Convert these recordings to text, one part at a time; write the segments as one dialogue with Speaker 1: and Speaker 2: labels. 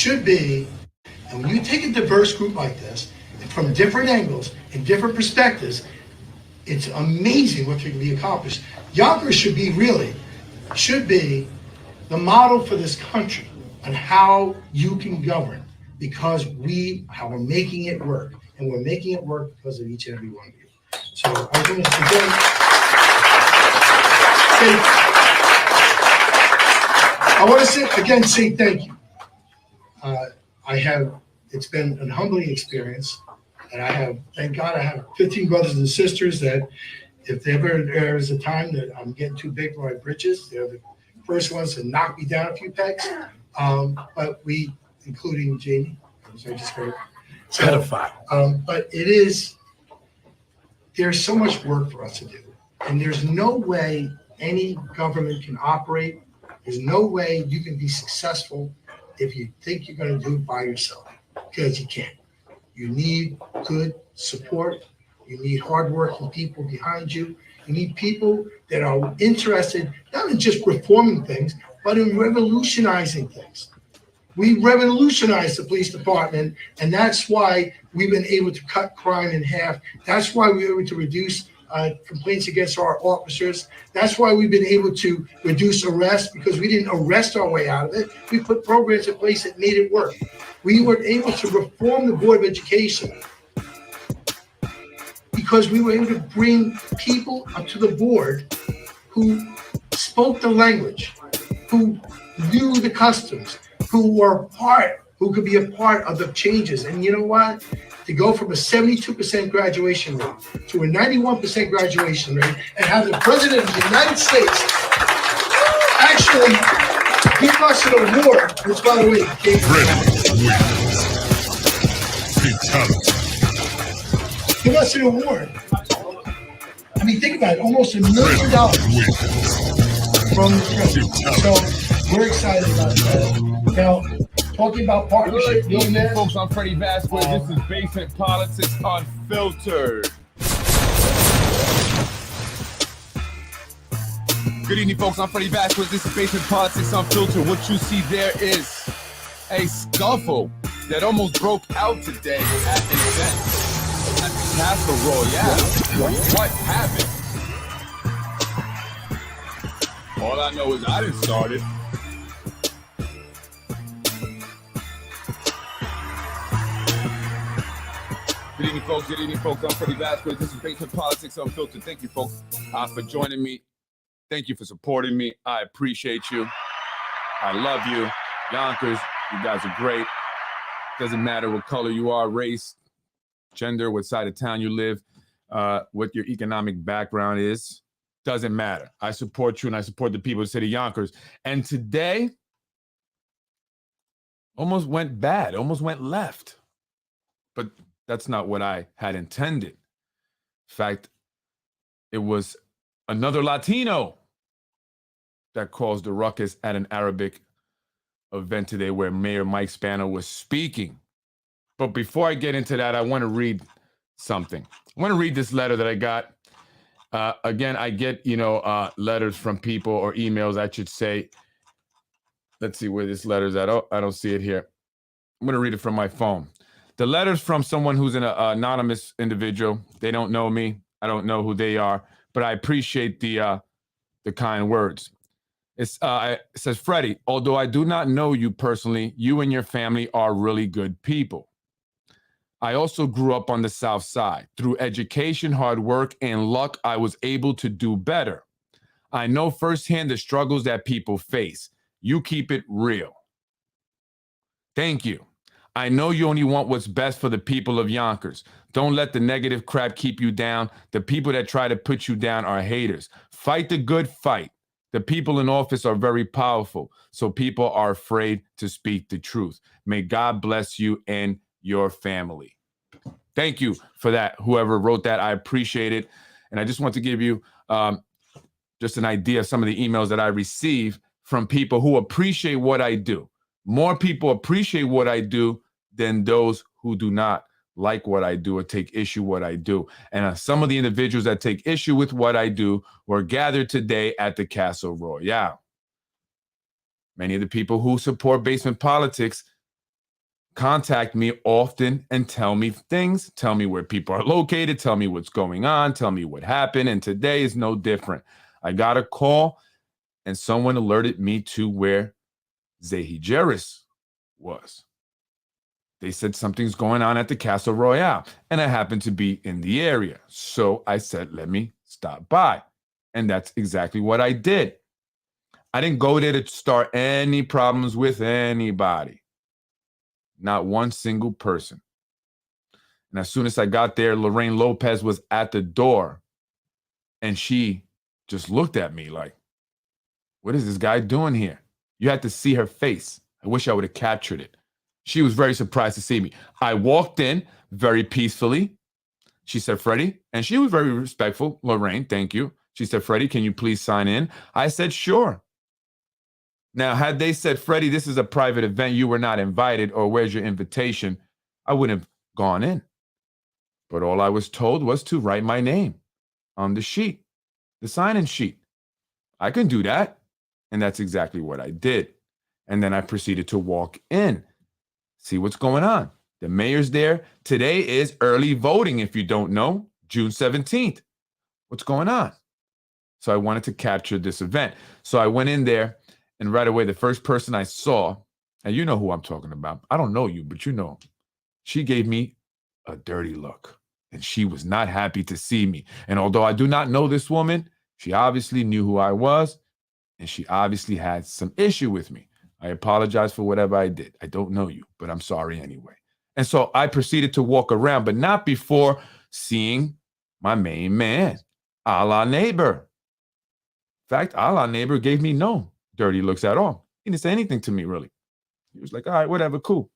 Speaker 1: should be, and when you take a diverse group like this, from different angles and different perspectives, it's amazing what can be accomplished. Yonkers should be the model for this country on how you can govern, because how we're making it work, and we're making it work because of each and every one of you. So I want to say thank you. It's been a humbling experience, and thank God I have 15 brothers and sisters that if there is a time that I'm getting too big for my britches, they're the first ones to knock me down a few pegs. But we, including Jamie, as I just heard. But there's so much work for us to do, and there's no way any government can operate. There's no way you can be successful if you think you're going to do it by yourself, because you can't. You need good support. You need hardworking people behind you. You need people that are interested not in just reforming things, but in revolutionizing things. We revolutionized the police department, and that's why we've been able to cut crime in half. That's why we were able to reduce complaints against our officers. That's why we've been able to reduce arrests, because we didn't arrest our way out of it. We put programs in place that made it work. We were able to reform the Board of Education because we were able to bring people up to the board who spoke the language, who knew the customs, who could be a part of the changes. And you know what? To go from a 72% graduation rate to a 91% graduation rate and have the President of the United States actually give us an award, which, by the way, give us an award. I mean, think about it, almost $1 million from the President. So we're excited about that. Now, talking about partnership,
Speaker 2: good evening, folks. I'm Freddy Vasquez. This is Basement Politics Unfiltered. Good evening, folks. I'm Freddy Vasquez. This is Basement Politics Unfiltered. What you see there is a scuffle that almost broke out today at an event at the Castle Royale. What happened? All I know is I didn't start it. Good evening, folks. Good evening, folks. I'm Freddy Vasquez. This is Basement Politics Unfiltered. Thank you, folks, for joining me. Thank you for supporting me. I appreciate you. I love you. Yonkers, you guys are great. Doesn't matter what color you are, race, gender, what side of town you live, what your economic background is. Doesn't matter. I support you, and I support the people of the city of Yonkers. And today, almost went bad, almost went left. But that's not what I had intended. In fact, it was another Latino that caused a ruckus at an Arabic event today where Mayor Mike Spano was speaking. But before I get into that, I want to read something. I want to read this letter that I got. Again, I get, letters from people, or emails, I should say. Let's see where this letter's at. Oh, I don't see it here. I'm going to read it from my phone. The letter's from someone who's an anonymous individual. They don't know me. I don't know who they are, but I appreciate the kind words. It says, Freddy, although I do not know you personally, you and your family are really good people. I also grew up on the South Side. Through education, hard work, and luck, I was able to do better. I know firsthand the struggles that people face. You keep it real. Thank you. I know you only want what's best for the people of Yonkers. Don't let the negative crap keep you down. The people that try to put you down are haters. Fight the good fight. The people in office are very powerful, so people are afraid to speak the truth. May God bless you and your family. Thank you for that, whoever wrote that. I appreciate it. And I just want to give you just an idea of some of the emails that I receive from people who appreciate what I do. More people appreciate what I do than those who do not like what I do or take issue what I do. And some of the individuals that take issue with what I do were gathered today at the Castle Royale. Many of the people who support basement politics contact me often and tell me things, tell me where people are located, tell me what's going on, tell me what happened. And today is no different. I got a call and someone alerted me to where Zehi Jeris was. They said something's going on at the Castle Royale, and I happened to be in the area. So I said, let me stop by. And that's exactly what I did. I didn't go there to start any problems with anybody. Not one single person. And as soon as I got there, Lorraine Lopez was at the door, and she just looked at me like, what is this guy doing here? You had to see her face. I wish I would have captured it. She was very surprised to see me. I walked in very peacefully. She said, Freddie, and she was very respectful. Lorraine, thank you. She said, Freddie, can you please sign in? I said, sure. Now, had they said, Freddie, this is a private event, you were not invited, or where's your invitation? I wouldn't have gone in. But all I was told was to write my name on the sheet, the sign-in sheet. I can do that. And that's exactly what I did. And then I proceeded to walk in, see what's going on. The mayor's there. Today is early voting, if you don't know, June 17th. What's going on? So I wanted to capture this event. So I went in there, and right away, the first person I saw, and you know who I'm talking about. I don't know you, but you know. She gave me a dirty look, and she was not happy to see me. And although I do not know this woman, she obviously knew who I was, and she obviously had some issue with me. I apologize for whatever I did. I don't know you, but I'm sorry anyway. And so I proceeded to walk around, but not before seeing my main man, a la neighbor. In fact, a la neighbor gave me no dirty looks at all. He didn't say anything to me, really. He was like, all right, whatever, cool.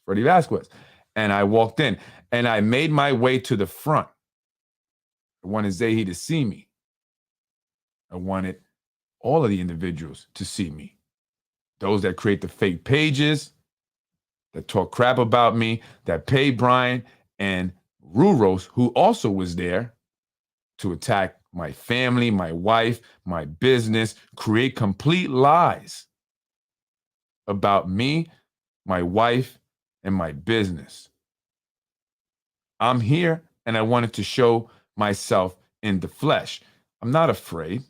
Speaker 2: Freddy Vasquez. And I walked in, and I made my way to the front. I wanted Zehi to see me. I wanted all of the individuals to see me. Those that create the fake pages, that talk crap about me, that pay Brian and Ruros, who also was there, to attack my family, my wife, my business, create complete lies about me, my wife, and my business. I'm here, and I wanted to show myself in the flesh. I'm not afraid.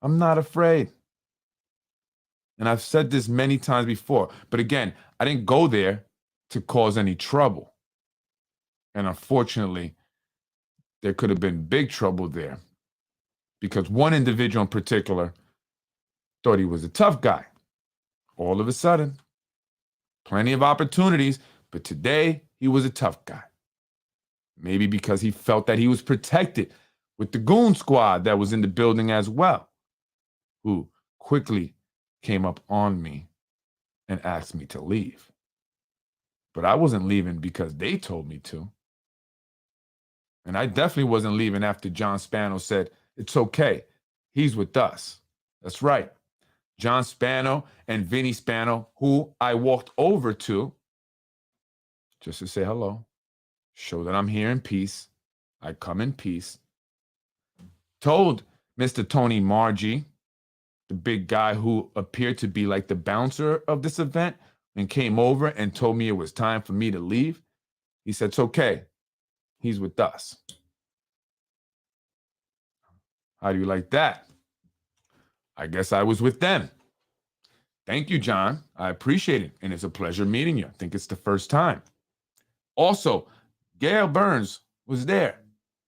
Speaker 2: I'm not afraid. And I've said this many times before, but again, I didn't go there to cause any trouble. And unfortunately, there could have been big trouble there because one individual in particular thought he was a tough guy. All of a sudden, plenty of opportunities, but today he was a tough guy. Maybe because he felt that he was protected with the goon squad that was in the building as well, who quickly came up on me and asked me to leave. But I wasn't leaving because they told me to. And I definitely wasn't leaving after John Spano said, it's okay, he's with us. That's right. John Spano and Vinny Spano, who I walked over to just to say hello, show that I'm here in peace. I come in peace. Told Mr. TonyMarji, the big guy who appeared to be like the bouncer of this event, and came over and told me it was time for me to leave. He said, it's okay. He's with us. How do you like that? I guess I was with them. Thank you, John. I appreciate it. And it's a pleasure meeting you. I think it's the first time. Also, Gail Burns was there,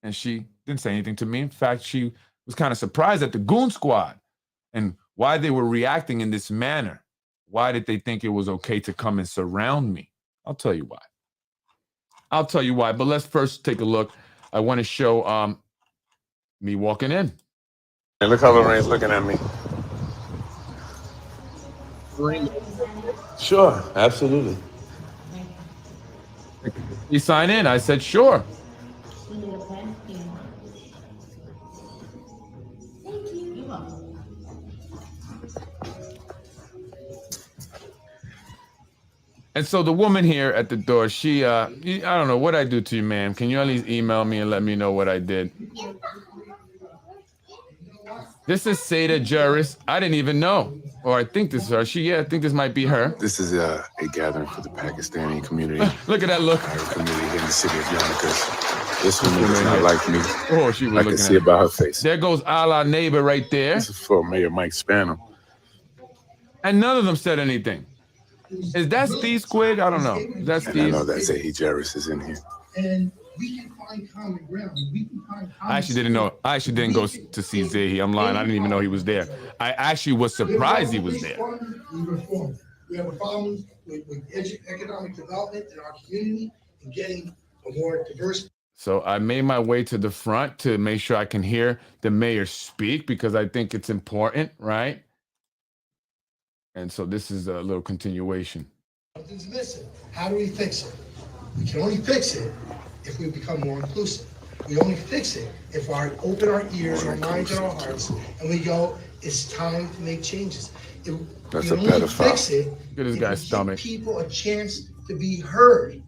Speaker 2: and she didn't say anything to me. In fact, she was kind of surprised at the goon squad and why they were reacting in this manner. Why did they think it was okay to come and surround me? I'll tell you why. I'll tell you why, but let's first take a look. I want to show me walking in.
Speaker 3: And look how Lorraine's looking at me. Sure, absolutely.
Speaker 2: You sign in? I said, sure. And so the woman here at the door, she, I don't know what I do to you, ma'am. Can you at least email me and let me know what I did? This is Seda Juris. I didn't even know. Or I think this is her. Yeah, I think this might be her.
Speaker 3: This is a gathering for the Pakistani community.
Speaker 2: Look at that look.
Speaker 3: Our community here in the city of Yonkers. This woman does not like me.
Speaker 2: Oh, she was
Speaker 3: I can see it by her face.
Speaker 2: There goes our neighbor right there.
Speaker 3: This is for Mayor Mike Spano.
Speaker 2: And none of them said anything. Is that Steve Squig? I don't know. That's
Speaker 3: And I
Speaker 2: Steve.
Speaker 3: know that Zahi Jarvis is in here.
Speaker 1: And we can find common ground. We can find common
Speaker 2: I actually didn't know. I actually didn't go to see Zahi. I'm lying. I didn't even know he was there. I actually was surprised he was there.
Speaker 1: We reform. We have a problem with economic development in our community and getting a more diverse.
Speaker 2: So I made my way to the front to make sure I can hear the mayor speak because I think it's important, right? And so this is a little continuation.
Speaker 1: Something's missing. How do we fix it? We can only fix it if we become more inclusive. We only fix it if we open our ears, our minds, and our hearts, and we go, it's time to make changes.
Speaker 3: That's
Speaker 1: we
Speaker 3: a
Speaker 1: only
Speaker 3: pedophile.
Speaker 1: fix it
Speaker 2: Look at this
Speaker 1: if
Speaker 2: guy's
Speaker 1: we
Speaker 2: stomach.
Speaker 1: give people a chance to be heard.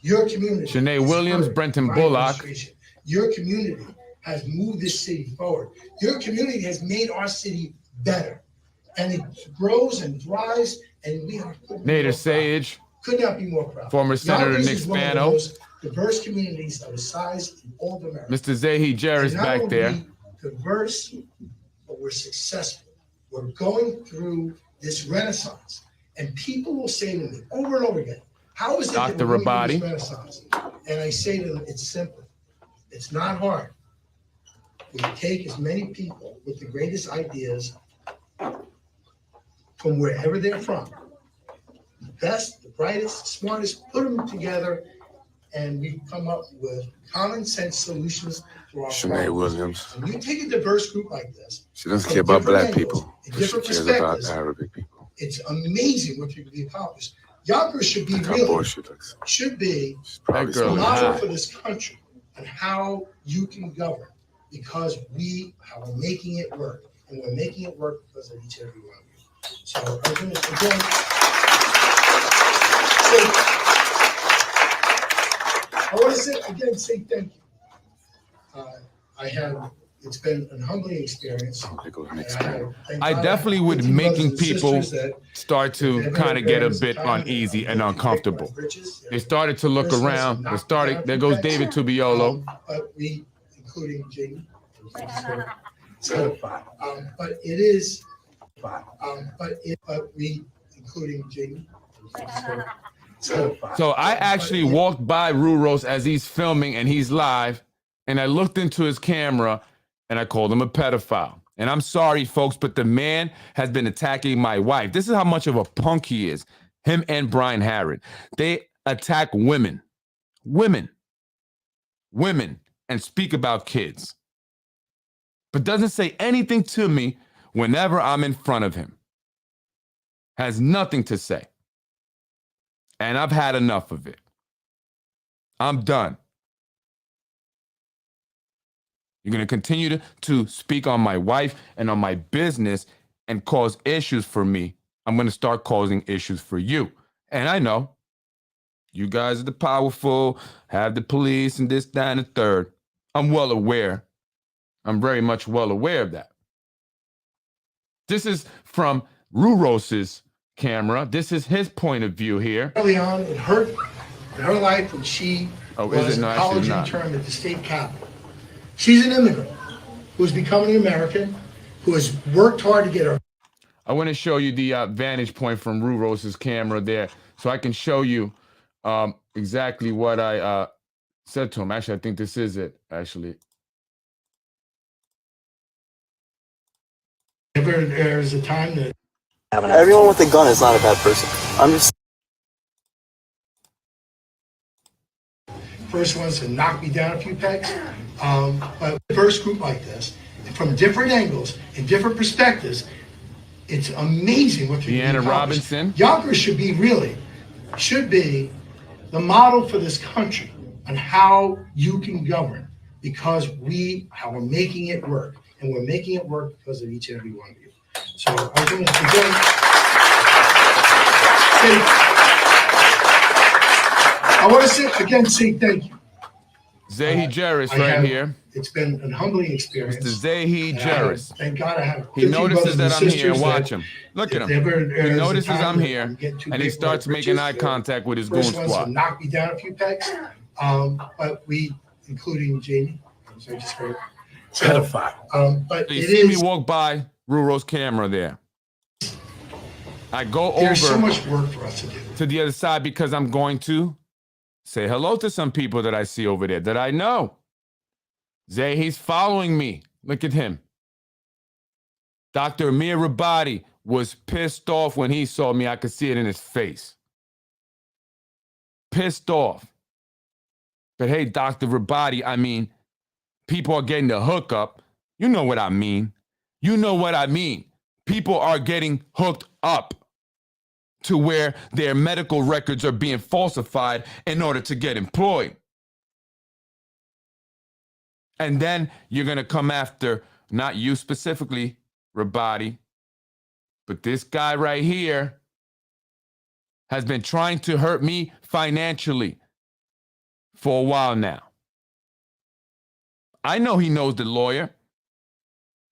Speaker 1: Your community.
Speaker 2: Shanae
Speaker 1: is
Speaker 2: Williams,
Speaker 1: heard
Speaker 2: Brenton
Speaker 1: by
Speaker 2: Bullock.
Speaker 1: administration. Your community has moved this city forward. Your community has made our city better. And it grows and thrives, and we are.
Speaker 2: Nader Sage,
Speaker 1: Could not be more proud.
Speaker 2: former Senator
Speaker 1: Yonkers
Speaker 2: Nick
Speaker 1: is one of the
Speaker 2: Spano.
Speaker 1: most diverse communities of its size in all of America.
Speaker 2: Mr. Zahi Jarvis
Speaker 1: And not
Speaker 2: back
Speaker 1: only
Speaker 2: there.
Speaker 1: diverse, but we're successful. We're going through this renaissance, and people will say to me over and over again, "How is it that
Speaker 2: Dr.
Speaker 1: we're going
Speaker 2: Rabadi.
Speaker 1: through this renaissance?" And I say to them, "It's simple. It's not hard. We take as many people with the greatest ideas from wherever they're from, the best, the brightest, smartest, put them together, and we come up with common sense solutions to our
Speaker 3: Shanae
Speaker 1: problems."
Speaker 3: Williams.
Speaker 1: When you take a diverse group like this,
Speaker 3: She doesn't
Speaker 1: from
Speaker 3: care about
Speaker 1: different
Speaker 3: black
Speaker 1: angles,
Speaker 3: people.
Speaker 1: in
Speaker 3: But she
Speaker 1: different
Speaker 3: cares about
Speaker 1: perspectives,
Speaker 3: Arabic people.
Speaker 1: it's amazing what you can be accomplished. Yonkers should be
Speaker 3: Look how
Speaker 1: really,
Speaker 3: bored she looks.
Speaker 1: should be
Speaker 3: She's probably
Speaker 2: That girl
Speaker 1: a
Speaker 2: is
Speaker 3: smoking.
Speaker 1: model
Speaker 2: hot.
Speaker 1: for this country and how you can govern, because we are making it work, and we're making it work because of each and every one of you. So I'm going to again say thank you. It's been a humbling experience.
Speaker 3: Oh, there goes Nick
Speaker 1: And
Speaker 3: Spano.
Speaker 2: I definitely would making people
Speaker 1: that
Speaker 2: start to kind of get a bit uneasy and uncomfortable. They started to look around. They started. There goes David Tubiolo.
Speaker 1: But we, including Jamie. So, but it is, but we, including Jamie.
Speaker 2: So I actually walked by Ruros as he's filming and he's live, and I looked into his camera and I called him a pedophile. And I'm sorry, folks, but the man has been attacking my wife. This is how much of a punk he is. Him and Brian Harrod. They attack women, and speak about kids, but doesn't say anything to me whenever I'm in front of him. Has nothing to say. And I've had enough of it. I'm done. You're going to continue to speak on my wife and on my business and cause issues for me. I'm going to start causing issues for you. And I know you guys are the powerful, have the police and this, that, and the third. I'm well aware. I'm very much well aware of that. This is from Ruros's camera. This is his point of view here.
Speaker 1: Early on in her life, when she was a college intern at the state capitol, she's an immigrant who's becoming an American, who has worked hard to get her.
Speaker 2: I want to show you the vantage point from Ruros's camera there, so I can show you exactly what I said to him. Actually, I think this is it, actually.
Speaker 1: There's a time that
Speaker 4: everyone with a gun is not a bad person. I'm just
Speaker 1: first ones to knock me down a few pegs. But a diverse group like this, from different angles and different perspectives, it's amazing what you can
Speaker 2: Deanna
Speaker 1: accomplish.
Speaker 2: Robinson.
Speaker 1: Yonkers should be the model for this country on how you can govern, because we are making it work, and we're making it work because of each and every one of you. So I'm going to again say thank you.
Speaker 2: Zahi Jarvis right here.
Speaker 1: It's been an humbling experience.
Speaker 2: Mr. Zahi
Speaker 1: And
Speaker 2: Jerris.
Speaker 1: thank God I have
Speaker 2: He
Speaker 1: 15
Speaker 2: notices
Speaker 1: brothers
Speaker 2: that
Speaker 1: and
Speaker 2: I'm here.
Speaker 1: sisters
Speaker 2: Watch
Speaker 1: that
Speaker 2: him. Look
Speaker 1: if
Speaker 2: at him.
Speaker 1: ever
Speaker 2: He
Speaker 1: there's a
Speaker 2: notices
Speaker 1: time
Speaker 2: I'm
Speaker 1: that
Speaker 2: here,
Speaker 1: I'm getting too
Speaker 2: and he
Speaker 1: big for
Speaker 2: starts
Speaker 1: my
Speaker 2: making
Speaker 1: britches,
Speaker 2: eye
Speaker 1: they're
Speaker 2: contact with his goon
Speaker 1: first ones to
Speaker 2: squad.
Speaker 1: knock me down a few pegs. But we, including Jamie, so I just heard. So, but
Speaker 2: So you
Speaker 1: it
Speaker 2: see me
Speaker 1: is.
Speaker 2: walk by Ruro's camera there. I go
Speaker 1: There's so
Speaker 2: over
Speaker 1: much work for us to do.
Speaker 2: to the other side because I'm going to say hello to some people that I see over there that I know. Zahi's following me. Look at him. Dr. Amir Rabadi was pissed off when he saw me. I could see it in his face. Pissed off. But hey, Dr. Rabadi, I mean, people are getting the hookup. You know what I mean. You know what I mean. People are getting hooked up to where their medical records are being falsified in order to get employed. And then you're going to come after, not you specifically, Rabadi, but this guy right here has been trying to hurt me financially for a while now. I know he knows the lawyer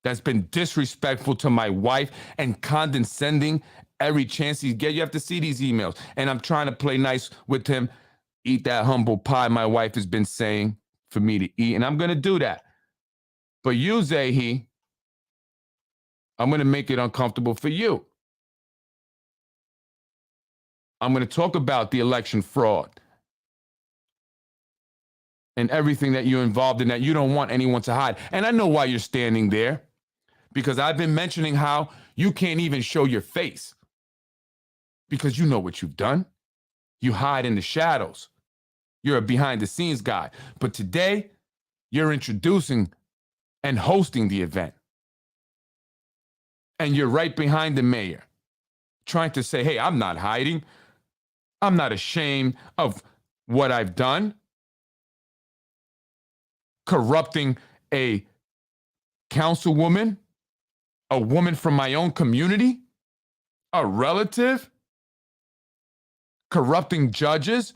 Speaker 2: that's been disrespectful to my wife and condescending every chance he gets. You have to see these emails. And I'm trying to play nice with him, eat that humble pie my wife has been saying for me to eat. And I'm going to do that. But you, Zahi, I'm going to make it uncomfortable for you. I'm going to talk about the election fraud and everything that you're involved in that you don't want anyone to hide. And I know why you're standing there, because I've been mentioning how you can't even show your face because you know what you've done. You hide in the shadows. You're a behind the scenes guy. But today, you're introducing and hosting the event. And you're right behind the mayor, trying to say, hey, I'm not hiding. I'm not ashamed of what I've done. Corrupting a councilwoman, a woman from my own community, a relative, corrupting judges,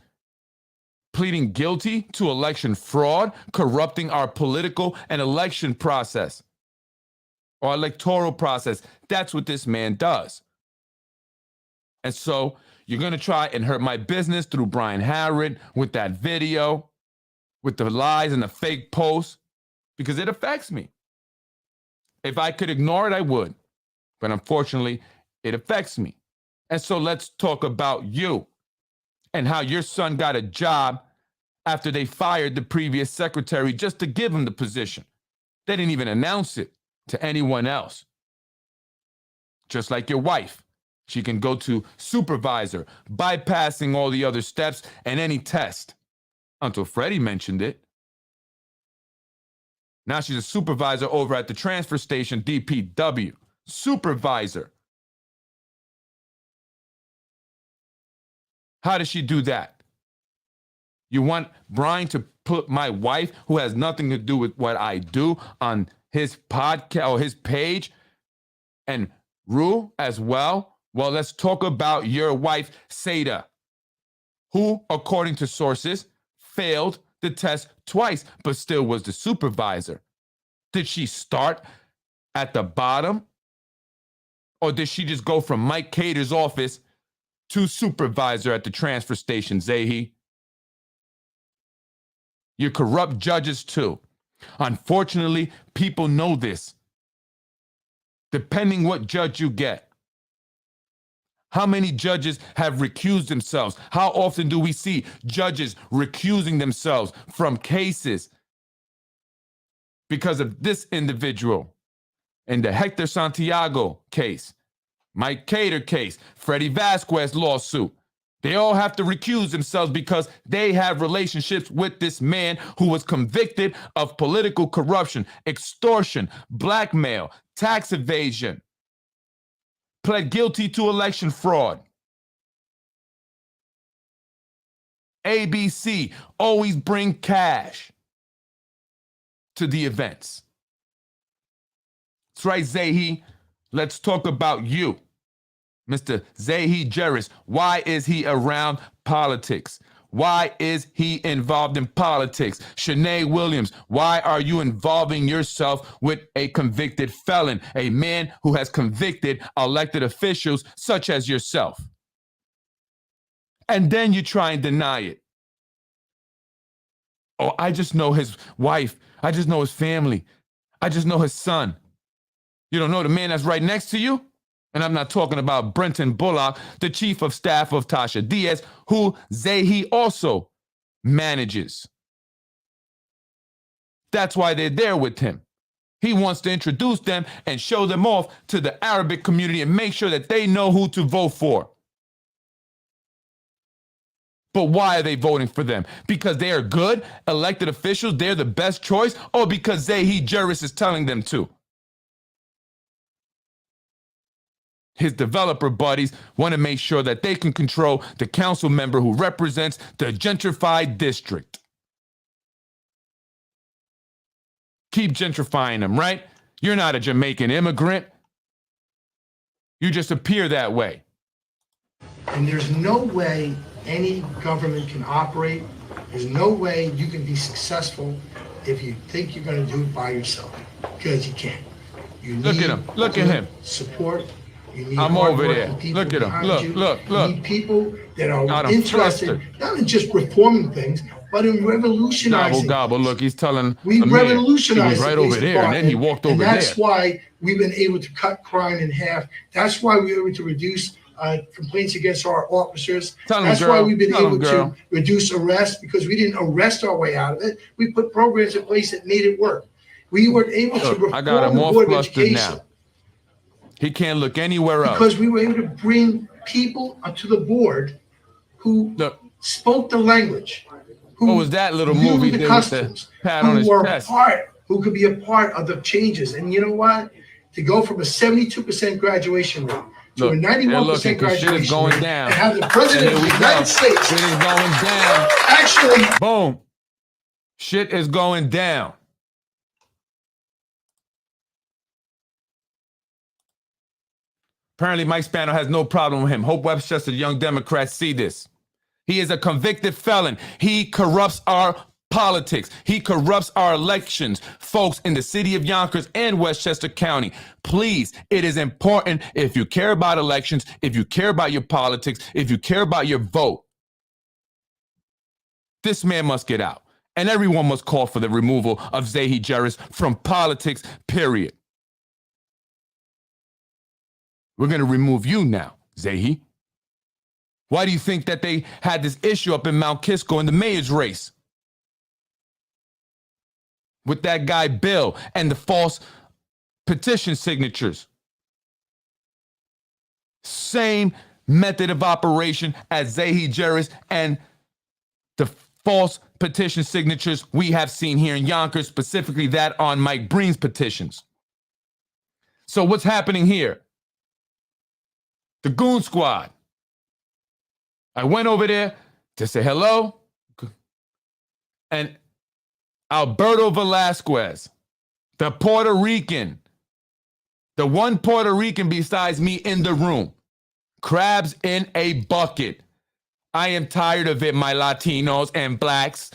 Speaker 2: pleading guilty to election fraud, corrupting our political and election process or electoral process. That's what this man does. And so you're going to try and hurt my business through Brian Harrod with that video, with the lies and the fake posts, because it affects me. If I could ignore it, I would. But unfortunately, it affects me. And so let's talk about you and how your son got a job after they fired the previous secretary just to give him the position. They didn't even announce it to anyone else. Just like your wife. She can go to supervisor, bypassing all the other steps and any test. Until Freddy mentioned it. Now she's a supervisor over at the transfer station, DPW. Supervisor. How does she do that? You want Brian to put my wife, who has nothing to do with what I do, on his podcast or his page, and Rue as well? Well, let's talk about your wife, Seda, who, according to sources, failed the test twice, but still was the supervisor. Did she start at the bottom? Or did she just go from Mike Cater's office to supervisor at the transfer station, Zahi? You corrupt judges too. Unfortunately, people know this. Depending what judge you get. How many judges have recused themselves? How often do we see judges recusing themselves from cases because of this individual? In the Hector Santiago case, Mike Cater case, Freddy Vasquez lawsuit. They all have to recuse themselves because they have relationships with this man who was convicted of political corruption, extortion, blackmail, tax evasion. Pled guilty to election fraud. ABC, always bring cash to the events. That's right, Zahi. Let's talk about you, Mr. Zahi Jerris. Why is he around politics? Why is he involved in politics? Shanae Williams, why are you involving yourself with a convicted felon, a man who has convicted elected officials such as yourself? And then you try and deny it. Oh, I just know his wife. I just know his family. I just know his son. You don't know the man that's right next to you? And I'm not talking about Brenton Bullock, the chief of staff of Tasha Diaz, who Zahi also manages. That's why they're there with him. He wants to introduce them and show them off to the Arabic community and make sure that they know who to vote for. But why are they voting for them? Because they are good elected officials, they're the best choice, or because Zahi Juris is telling them to? His developer buddies want to make sure that they can control the council member who represents the gentrified district. Keep gentrifying them, right? You're not a Jamaican immigrant. You just appear that way.
Speaker 1: And there's no way any government can operate. There's no way you can be successful if you think you're going to do it by yourself, because you can't. You
Speaker 2: Look at him. Look at him.
Speaker 1: Support. You need
Speaker 2: I'm over there.
Speaker 1: hardworking people
Speaker 2: Look at him.
Speaker 1: behind
Speaker 2: Look,
Speaker 1: you.
Speaker 2: look,
Speaker 1: You
Speaker 2: look.
Speaker 1: need people that are
Speaker 2: Got him
Speaker 1: interested,
Speaker 2: flustered.
Speaker 1: not in just reforming things, but in revolutionizing.
Speaker 2: Gobble,
Speaker 1: things.
Speaker 2: look, he's telling
Speaker 1: We
Speaker 2: the mayor. He
Speaker 1: revolutionized
Speaker 2: was right
Speaker 1: the police
Speaker 2: over there, and then he
Speaker 1: department,
Speaker 2: walked over
Speaker 1: and
Speaker 2: there.
Speaker 1: that's why we've been able to cut crime in half. That's why we were able to reduce complaints against our officers.
Speaker 2: Tell him,
Speaker 1: That's
Speaker 2: girl.
Speaker 1: why we've been
Speaker 2: Tell him,
Speaker 1: able
Speaker 2: girl.
Speaker 1: to reduce arrests, because we didn't arrest our way out of it. We put programs in place that made it work. We were able to
Speaker 2: Look,
Speaker 1: reform
Speaker 2: I got him
Speaker 1: the
Speaker 2: all
Speaker 1: Board of
Speaker 2: flustered
Speaker 1: Education.
Speaker 2: now. He can't look anywhere else.
Speaker 1: Because we were able to bring people onto the board who
Speaker 2: Look,
Speaker 1: spoke the language, who
Speaker 2: what was that little
Speaker 1: knew
Speaker 2: movie
Speaker 1: the
Speaker 2: did with the
Speaker 1: customs,
Speaker 2: pat on
Speaker 1: who
Speaker 2: his
Speaker 1: were
Speaker 2: chest?
Speaker 1: who could be a part of the changes. And you know what? To go from a 72% graduation rate to
Speaker 2: Look,
Speaker 1: a
Speaker 2: they're
Speaker 1: 91%
Speaker 2: looking 'cause shit is
Speaker 1: graduation
Speaker 2: going
Speaker 1: rate,
Speaker 2: down.
Speaker 1: and have the
Speaker 2: And
Speaker 1: president
Speaker 2: here
Speaker 1: of
Speaker 2: we
Speaker 1: the
Speaker 2: go.
Speaker 1: United States
Speaker 2: Shit is going down.
Speaker 1: actually
Speaker 2: Boom. Shit is going down. Apparently, Mike Spano has no problem with him. Hope Westchester young Democrats see this. He is a convicted felon. He corrupts our politics. He corrupts our elections. Folks in the city of Yonkers and Westchester County, please, it is important, if you care about elections, if you care about your politics, if you care about your vote, this man must get out. And everyone must call for the removal of Zahi Juris from politics, period. We're going to remove you now, Zahi. Why do you think that they had this issue up in Mount Kisco in the mayor's race? With that guy Bill and the false petition signatures. Same method of operation as Zahi Juris and the false petition signatures we have seen here in Yonkers, specifically that on Mike Breen's petitions. So what's happening here? The Goon Squad. I went over there to say hello, and Alberto Velasquez, the Puerto Rican, the one Puerto Rican besides me in the room, crabs in a bucket. I am tired of it, my Latinos and blacks.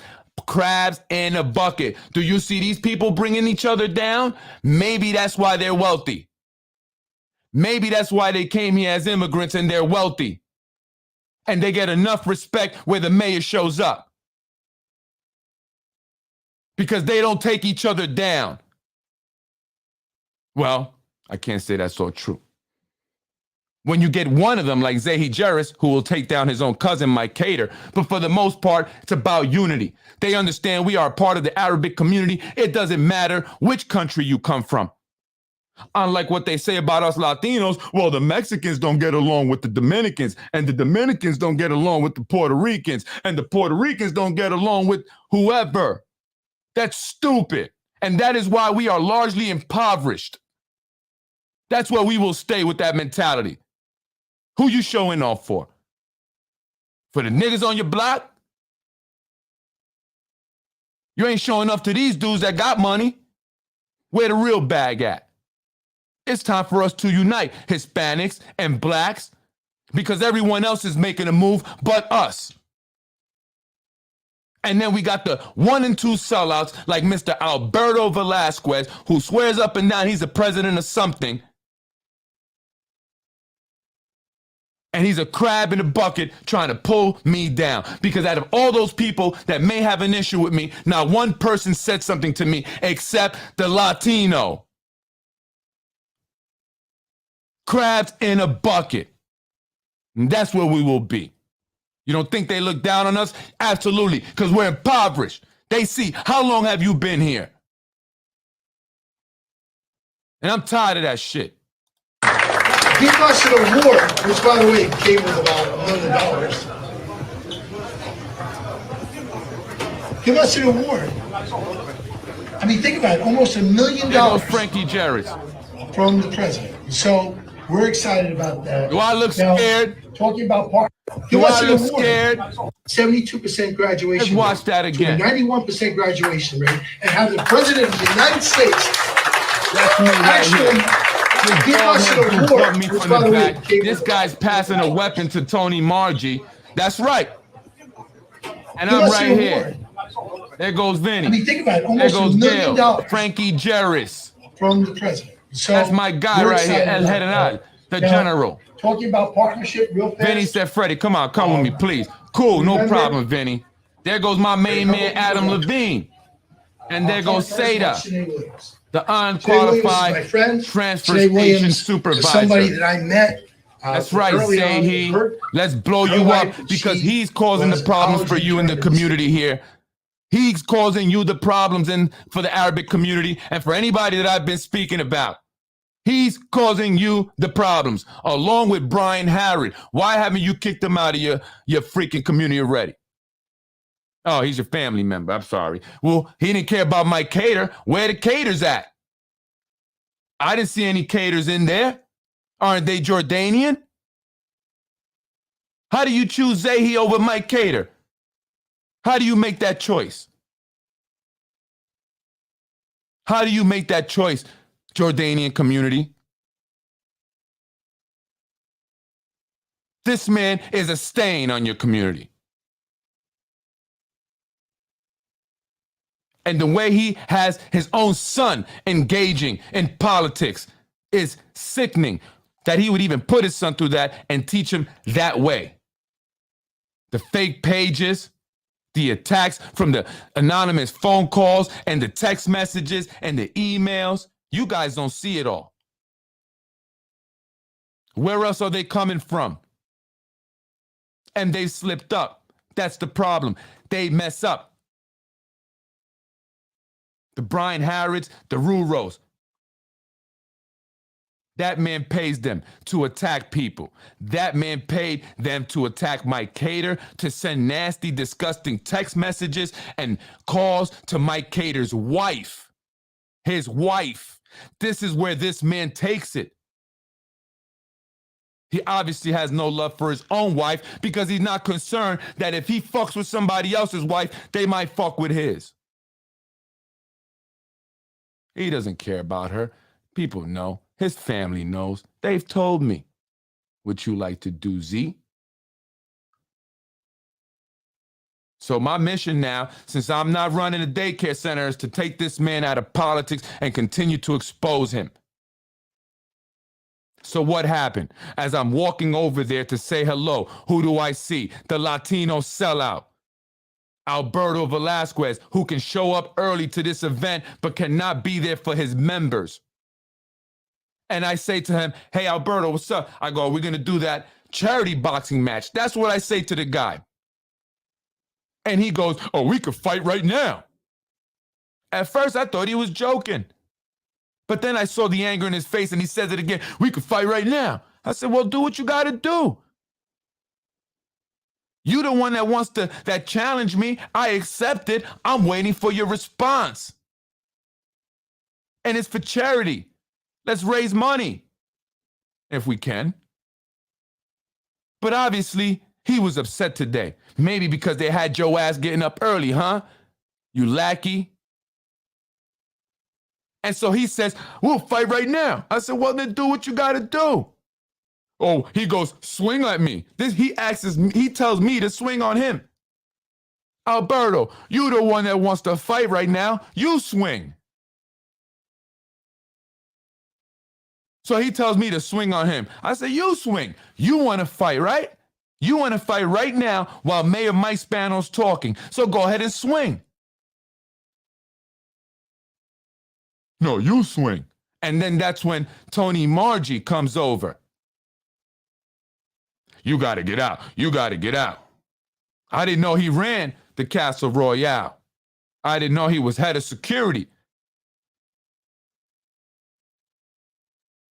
Speaker 2: Crabs in a bucket. Do you see these people bringing each other down? Maybe that's why they're wealthy. Maybe that's why they came here as immigrants and they're wealthy. And they get enough respect where the mayor shows up. Because they don't take each other down. Well, I can't say that's so true. When you get one of them like Zahi Juris, who will take down his own cousin, Mike Cater, but for the most part, it's about unity. They understand we are part of the Arabic community. It doesn't matter which country you come from. Unlike what they say about us Latinos, well, the Mexicans don't get along with the Dominicans, and the Dominicans don't get along with the Puerto Ricans, and the Puerto Ricans don't get along with whoever. That's stupid. And that is why we are largely impoverished. That's where we will stay with that mentality. Who you showing off for? For the niggas on your block? You ain't showing off to these dudes that got money. Where the real bag at? It's time for us to unite, Hispanics and blacks, because everyone else is making a move but us. And then we got the 1 and 2 sellouts like Mr. Alberto Velasquez, who swears up and down he's the president of something. And he's a crab in a bucket trying to pull me down. Because out of all those people that may have an issue with me, not one person said something to me except the Latino. Crabs in a bucket. And that's where we will be. You don't think they look down on us? Absolutely, because we're impoverished. They see, how long have you been here? And I'm tired of that shit.
Speaker 1: Give us an award, which, by the way, came with about $1 million. Give us an award. I mean, think about it, almost $1 million
Speaker 2: There goes Frankie Jarrett.
Speaker 1: from the president. So we're excited about that.
Speaker 2: Do I look
Speaker 1: Now,
Speaker 2: scared?
Speaker 1: Talking about part. Give
Speaker 2: Do
Speaker 1: us
Speaker 2: I
Speaker 1: an
Speaker 2: look
Speaker 1: award.
Speaker 2: scared?
Speaker 1: 72% graduation
Speaker 2: Let's watch
Speaker 1: rate
Speaker 2: that
Speaker 1: to
Speaker 2: again.
Speaker 1: a 91% graduation rate, and have the president of the United States
Speaker 2: That's me right
Speaker 1: actually
Speaker 2: here.
Speaker 1: give us an
Speaker 2: Brought
Speaker 1: award,
Speaker 2: me
Speaker 1: which,
Speaker 2: from
Speaker 1: by
Speaker 2: the
Speaker 1: the way,
Speaker 2: back.
Speaker 1: came
Speaker 2: This
Speaker 1: with
Speaker 2: guy's passing a weapon to TonyMarji. That's right. And
Speaker 1: Give
Speaker 2: I'm
Speaker 1: us
Speaker 2: right
Speaker 1: an
Speaker 2: here.
Speaker 1: award.
Speaker 2: There goes Vinny.
Speaker 1: I mean, think about it,
Speaker 2: There
Speaker 1: almost
Speaker 2: goes
Speaker 1: $1 million
Speaker 2: Gail. Frankie Jarrett.
Speaker 1: from the president. So
Speaker 2: That's my guy
Speaker 1: we're
Speaker 2: right here,
Speaker 1: excited
Speaker 2: El
Speaker 1: about
Speaker 2: General,
Speaker 1: that.
Speaker 2: the
Speaker 1: Now,
Speaker 2: general.
Speaker 1: Talking about partnership real fast.
Speaker 2: Vinny said, Freddy, come on, come with me, please. Cool, no
Speaker 1: Remember-
Speaker 2: problem, Vinny. There goes my main man, Adam Levine. And there goes Seda,
Speaker 1: Sinead Williams.
Speaker 2: the
Speaker 1: Sinead Williams is my
Speaker 2: unqualified
Speaker 1: friend.
Speaker 2: transfer
Speaker 1: Sinead
Speaker 2: station
Speaker 1: Williams
Speaker 2: supervisor.
Speaker 1: is somebody that I met.
Speaker 2: That's right,
Speaker 1: early
Speaker 2: say
Speaker 1: on.
Speaker 2: he.
Speaker 1: Her-
Speaker 2: Let's blow
Speaker 1: her
Speaker 2: you
Speaker 1: life,
Speaker 2: up because
Speaker 1: she
Speaker 2: he's causing the
Speaker 1: was
Speaker 2: problems for
Speaker 1: college
Speaker 2: you in the
Speaker 1: attorney.
Speaker 2: community here. He's causing you the problems in for the Arabic community and for anybody that I've been speaking about. He's causing you the problems, along with Brian Harrod. Why haven't you kicked him out of your freaking community already? Oh, he's your family member. I'm sorry. Well, he didn't care about Mike Cater. Where the Caters at? I didn't see any Caters in there. Aren't they Jordanian? How do you choose Zahi over Mike Cater? How do you make that choice? How do you make that choice, Jordanian community? This man is a stain on your community. And the way he has his own son engaging in politics is sickening, that he would even put his son through that and teach him that way. The fake pages, the attacks from the anonymous phone calls and the text messages and the emails, you guys don't see it all. Where else are they coming from? And they slipped up. That's the problem. They mess up. The Brian Harrods, the Ruros. That man pays them to attack people. That man paid them to attack Mike Cater, to send nasty, disgusting text messages and calls to Mike Cater's wife. His wife. This is where this man takes it. He obviously has no love for his own wife because he's not concerned that if he fucks with somebody else's wife, they might fuck with his. He doesn't care about her. People know. His family knows. They've told me. What you like to do, Z? So my mission now, since I'm not running a daycare center, is to take this man out of politics and continue to expose him. So what happened? As I'm walking over there to say hello, who do I see? The Latino sellout. Alberto Velasquez, who can show up early to this event but cannot be there for his members. And I say to him, hey, Alberto, what's up? I go, we're going to do that charity boxing match. That's what I say to the guy. And he goes, oh, we could fight right now. At first, I thought he was joking. But then I saw the anger in his face and he says it again, we could fight right now. I said, well, do what you got to do. You the one that wants to, that challenge me. I accept it. I'm waiting for your response. And it's for charity. Let's raise money, if we can. But obviously, he was upset today. Maybe because they had your ass getting up early, huh? You lackey. And so he says, we'll fight right now. I said, well, then do what you got to do. Oh, he goes, swing at me. He tells me to swing on him. Alberto, you the one that wants to fight right now. You swing. So he tells me to swing on him. I say, you swing. You want to fight, right? You want to fight right now while Mayor Mike Spano's talking. So go ahead and swing. No, you swing. And then that's when TonyMarji comes over. You got to get out. You got to get out. I didn't know he ran the Castle Royale. I didn't know he was head of security.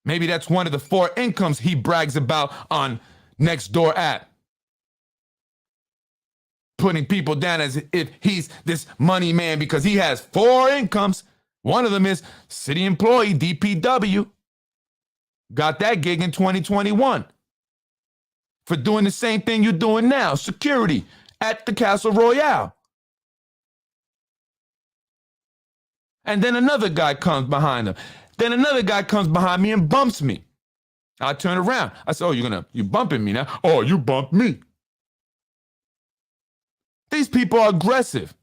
Speaker 2: Maybe that's one of the 4 incomes he brags about on Nextdoor app. Putting people down as if he's this money man because he has 4 incomes. One of them is city employee, DPW. Got that gig in 2021 for doing the same thing you're doing now, security at the Castle Royale. And then another guy comes behind him. Then another guy comes behind me and bumps me. I turn around. I say, oh, you bumping me now? Oh, you bumped me. These people are aggressive.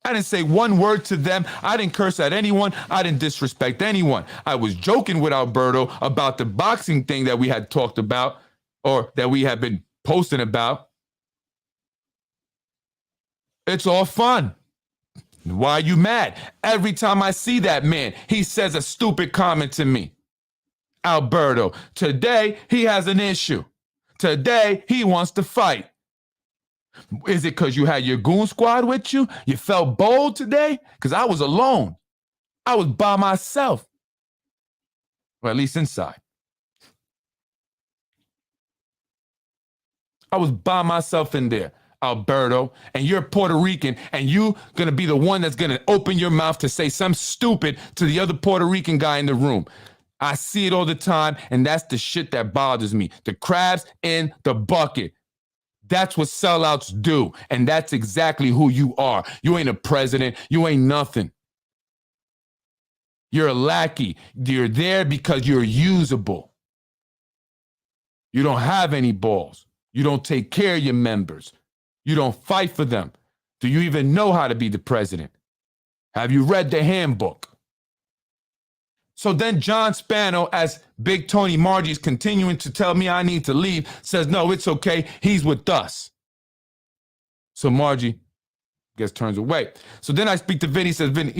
Speaker 2: I didn't say one word to them. I didn't curse at anyone. I didn't disrespect anyone. I was joking with Alberto about the boxing thing that we had talked about or that we had been posting about. It's all fun. Why are you mad? Every time I see that man, he says a stupid comment to me. Alberto, today he has an issue. Today he wants to fight. Is it because you had your goon squad with you? You felt bold today? Because I was alone. I was by myself. Or at least inside. I was by myself in there, Alberto, and you're Puerto Rican, and you gonna be the one that's gonna open your mouth to say something stupid to the other Puerto Rican guy in the room. I see it all the time, and that's the shit that bothers me. The crabs in the bucket. That's what sellouts do, and that's exactly who you are. You ain't a president. You ain't nothing. You're a lackey. You're there because you're usable. You don't have any balls. You don't take care of your members. You don't fight for them. Do you even know how to be the president? Have you read the handbook? So then John Spano, as Big TonyMarji is continuing to tell me I need to leave, says, no, it's okay. He's with us. So Margie, guess, turns away. So then I speak to Vinny, says, Vinny,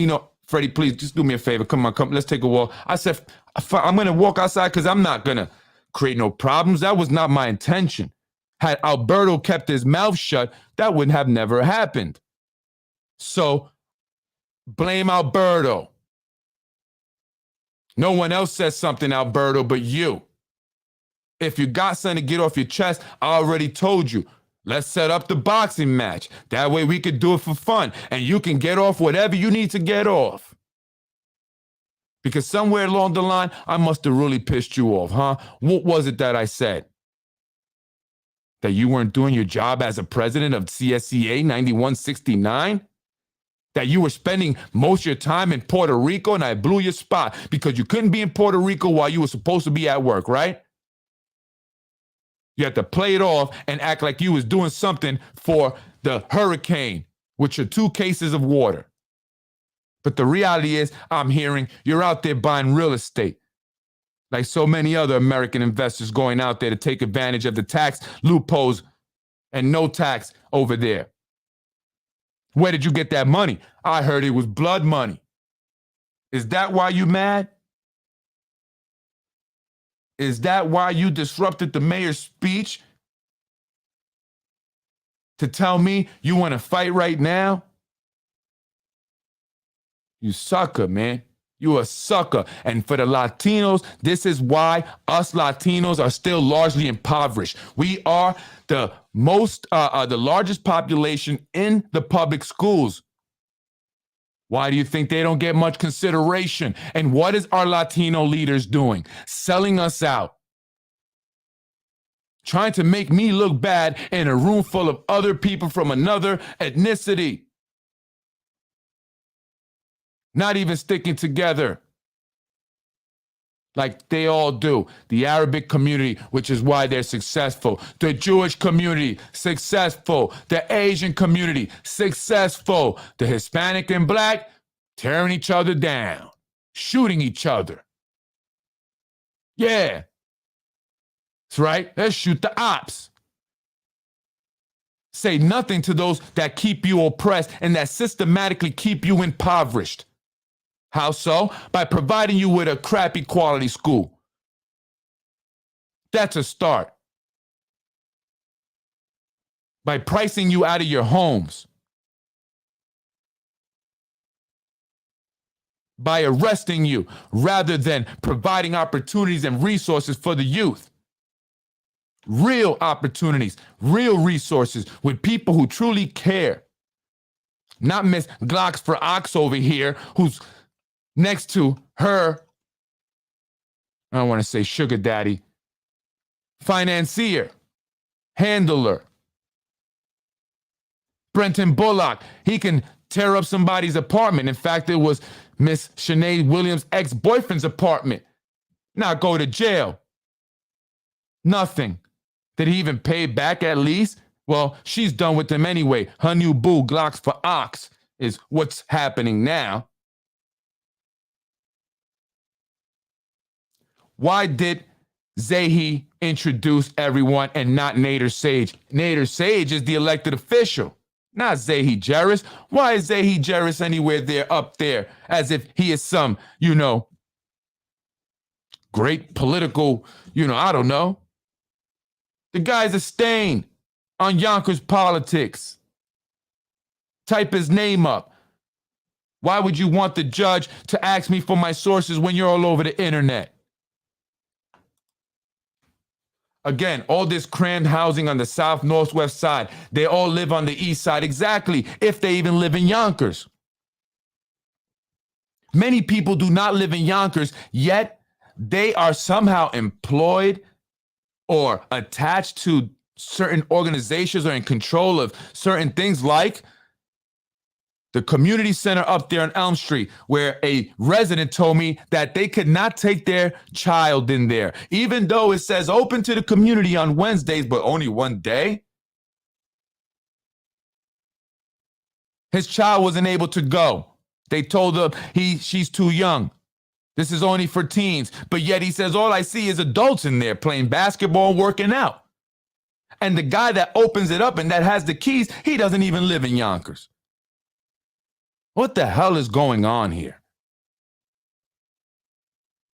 Speaker 2: Freddy, please just do me a favor. Come on, let's take a walk. I said, I'm going to walk outside because I'm not going to create no problems. That was not my intention. Had Alberto kept his mouth shut, that would have never happened. So blame Alberto. No one else says something, Alberto, but you. If you got something to get off your chest, I already told you. Let's set up the boxing match. That way we could do it for fun, and you can get off whatever you need to get off. Because somewhere along the line, I must have really pissed you off, huh? What was it that I said? That you weren't doing your job as a president of CSCA 9169? That you were spending most of your time in Puerto Rico and I blew your spot because you couldn't be in Puerto Rico while you were supposed to be at work, right? You had to play it off and act like you was doing something for the hurricane, which are 2 cases of water. But the reality is, I'm hearing you're out there buying real estate. Like so many other American investors going out there to take advantage of the tax loopholes and no tax over there. Where did you get that money? I heard it was blood money. Is that why you mad? Is that why you disrupted the mayor's speech? To tell me you want to fight right now? You sucker, man. You a sucker. And for the Latinos, this is why us Latinos are still largely impoverished. We are the largest population in the public schools. Why do you think they don't get much consideration? And what is our Latino leaders doing? Selling us out. Trying to make me look bad in a room full of other people from another ethnicity. Not even sticking together. like they all do. The Arabic community, which is why they're successful. The Jewish community, successful. The Asian community, successful. The Hispanic and Black, tearing each other down, shooting each other. Yeah. That's right. Let's shoot the ops. Say nothing to those that keep you oppressed and that systematically keep you impoverished. How so? By providing you with a crappy quality school. That's a start. By pricing you out of your homes. By arresting you rather than providing opportunities and resources for the youth. Real opportunities, real resources with people who truly care. Not Miss Glocks for Ox over here who's next to her, I don't want to say sugar daddy, financier, handler. Brenton Bullock, he can tear up somebody's apartment. In fact, it was Miss Sinead Williams' ex-boyfriend's apartment. Not go to jail. Nothing. Did he even pay back at least? Well, she's done with him anyway. Her new boo, Glocks for Ox, is what's happening now. Why did Zahi introduce everyone and not Nader Sage? Nader Sage is the elected official, not Zahi Jarris. Why is Zahi Jarris anywhere there up there as if he is some, great political, I don't know. The guy's a stain on Yonkers politics. Type his name up. Why would you want the judge to ask me for my sources when you're all over the internet? Again, all this crammed housing on the south, northwest side. They all live on the east side. Exactly, if they even live in Yonkers. Many people do not live in Yonkers, yet they are somehow employed or attached to certain organizations or in control of certain things like the community center up there on Elm Street, where a resident told me that they could not take their child in there, even though it says open to the community on Wednesdays, but only one day. His child wasn't able to go. They told her she's too young. This is only for teens. But yet he says, all I see is adults in there playing basketball and working out. And the guy that opens it up and that has the keys, he doesn't even live in Yonkers. What the hell is going on here?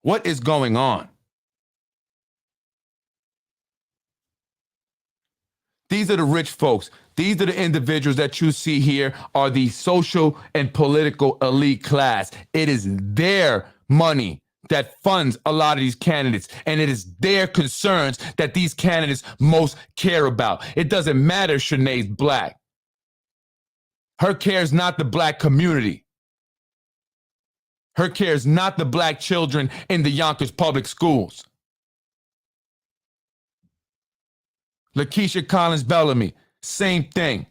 Speaker 2: What is going on? These are the rich folks. These are the individuals that you see here are the social and political elite class. It is their money that funds a lot of these candidates, and it is their concerns that these candidates most care about. It doesn't matter Sinead's Black. Her care is not the Black community. Her care is not the Black children in the Yonkers public schools. Lakeisha Collins Bellamy, same thing.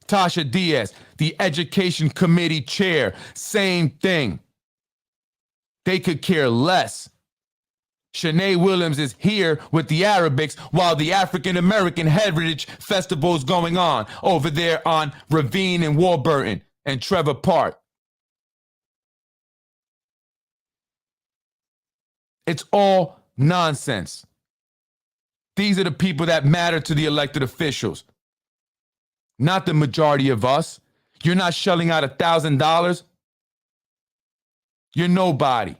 Speaker 2: Tasha Diaz, the Education Committee chair, same thing. They could care less. Sinead Williams is here with the Arabics while the African American Heritage Festival is going on over there on Ravine and Warburton and Trevor Park. It's all nonsense. These are the people that matter to the elected officials, not the majority of us. You're not shelling out $1,000. You're nobody.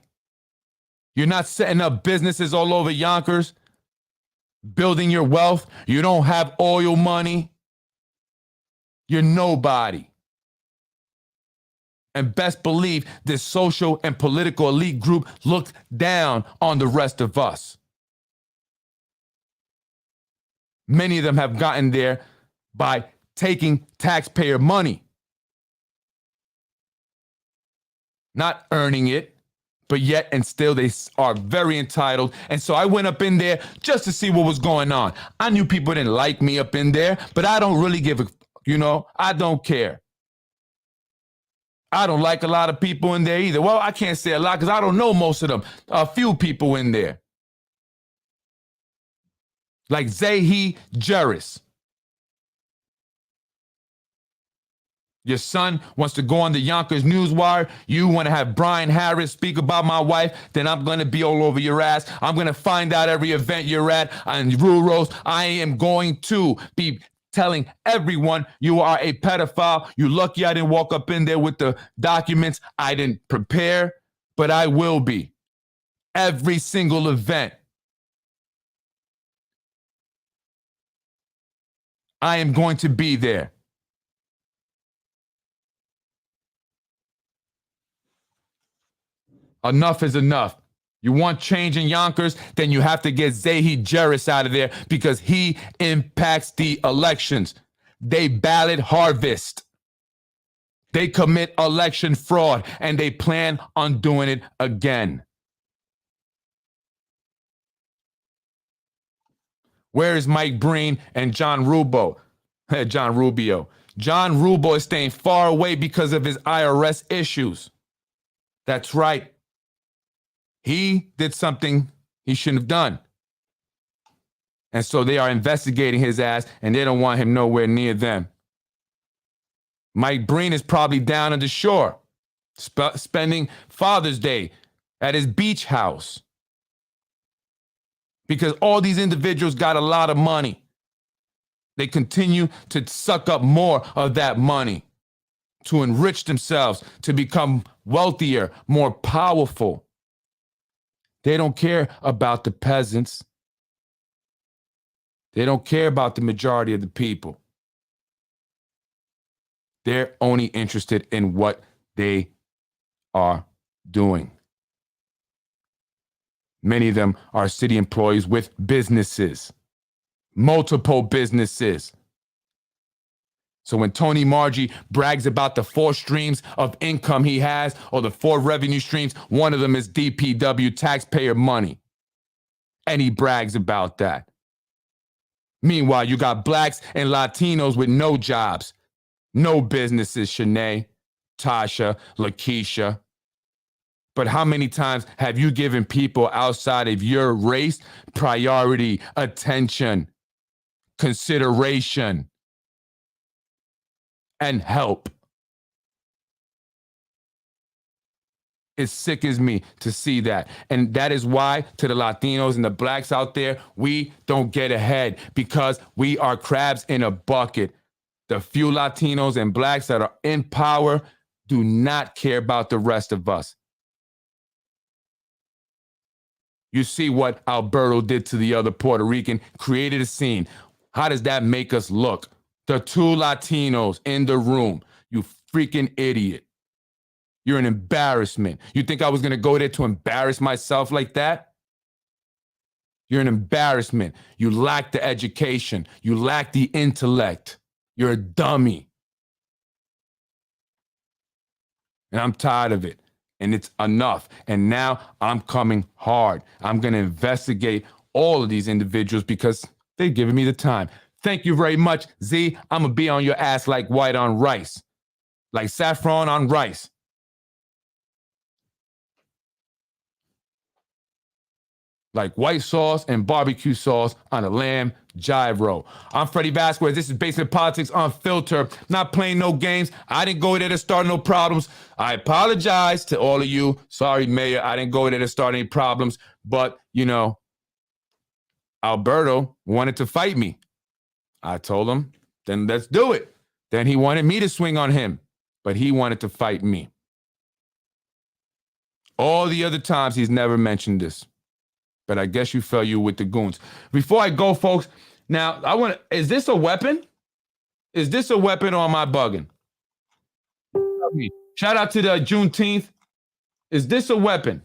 Speaker 2: You're not setting up businesses all over Yonkers, building your wealth. You don't have oil money. You're nobody. And best believe this social and political elite group looked down on the rest of us. Many of them have gotten there by taking taxpayer money, not earning it, but yet and still they are very entitled. And so I went up in there just to see what was going on. I knew people didn't like me up in there, but I don't really give a, I don't care. I don't like a lot of people in there either. Well, I can't say a lot because I don't know most of them. A few people in there. Like Zahi Jeris. Your son wants to go on the Yonkers Newswire. You want to have Brian Harris speak about my wife. Then I'm going to be all over your ass. I'm going to find out every event you're at. And Ruros, I am going to be telling everyone you are a pedophile. You're lucky I didn't walk up in there with the documents. I didn't prepare, but I will be. Every single event. I am going to be there. Enough is enough. You want change in Yonkers, then you have to get Zahi Jeris out of there because he impacts the elections. They ballot harvest. They commit election fraud, and they plan on doing it again. Where is Mike Breen and John Rubio? John Rubio. John Rubio is staying far away because of his IRS issues. That's right. He did something he shouldn't have done. And so they are investigating his ass, and they don't want him nowhere near them. Mike Breen is probably down on the shore, spending Father's Day at his beach house. Because all these individuals got a lot of money. They continue to suck up more of that money to enrich themselves, to become wealthier, more powerful. They don't care about the peasants. They don't care about the majority of the people. They're only interested in what they are doing. Many of them are city employees with businesses, multiple businesses. So when TonyMarji brags about the 4 streams of income he has, or the 4 revenue streams, one of them is DPW, taxpayer money. And he brags about that. Meanwhile, you got blacks and Latinos with no jobs, no businesses, Shanae, Tasha, Lakeisha. But how many times have you given people outside of your race priority, attention, consideration, and help? It sickens me to see that. And that is why, to the Latinos and the blacks out there, we don't get ahead because we are crabs in a bucket. The few Latinos and blacks that are in power do not care about the rest of us. You see what Alberto did to the other Puerto Rican, created a scene. How does that make us look? The 2 Latinos in the room. You freaking idiot. You're an embarrassment. You think I was going to go there to embarrass myself like that? You're an embarrassment. You lack the education. You lack the intellect. You're a dummy. And I'm tired of it. And it's enough. And now I'm coming hard. I'm going to investigate all of these individuals because they've given me the time. Thank you very much, Z. I'm going to be on your ass like white on rice. Like saffron on rice. Like white sauce and barbecue sauce on a lamb gyro. I'm Freddy Vasquez. This is Basement Politics Unfiltered. Not playing no games. I didn't go there to start no problems. I apologize to all of you. Sorry, Mayor. I didn't go there to start any problems. But, you know, Alberto wanted to fight me. I told him, then let's do it. Then he wanted me to swing on him, but he wanted to fight me. All the other times he's never mentioned this. But I guess you fell you with the goons. Before I go, folks, now is this a weapon? Is this a weapon or am I bugging? Shout out to the Juneteenth. Is this a weapon?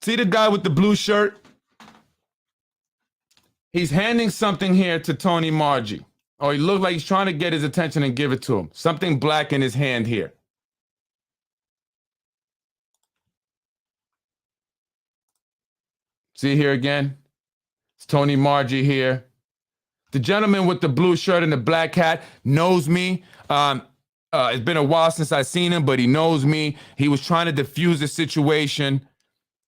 Speaker 2: See the guy with the blue shirt? He's handing something here to TonyMarji. Or he looked like he's trying to get his attention and give it to him. Something black in his hand here. See here again? It's TonyMarji here. The gentleman with the blue shirt and the black hat knows me. It's been a while since I've seen him, but he knows me. He was trying to defuse the situation.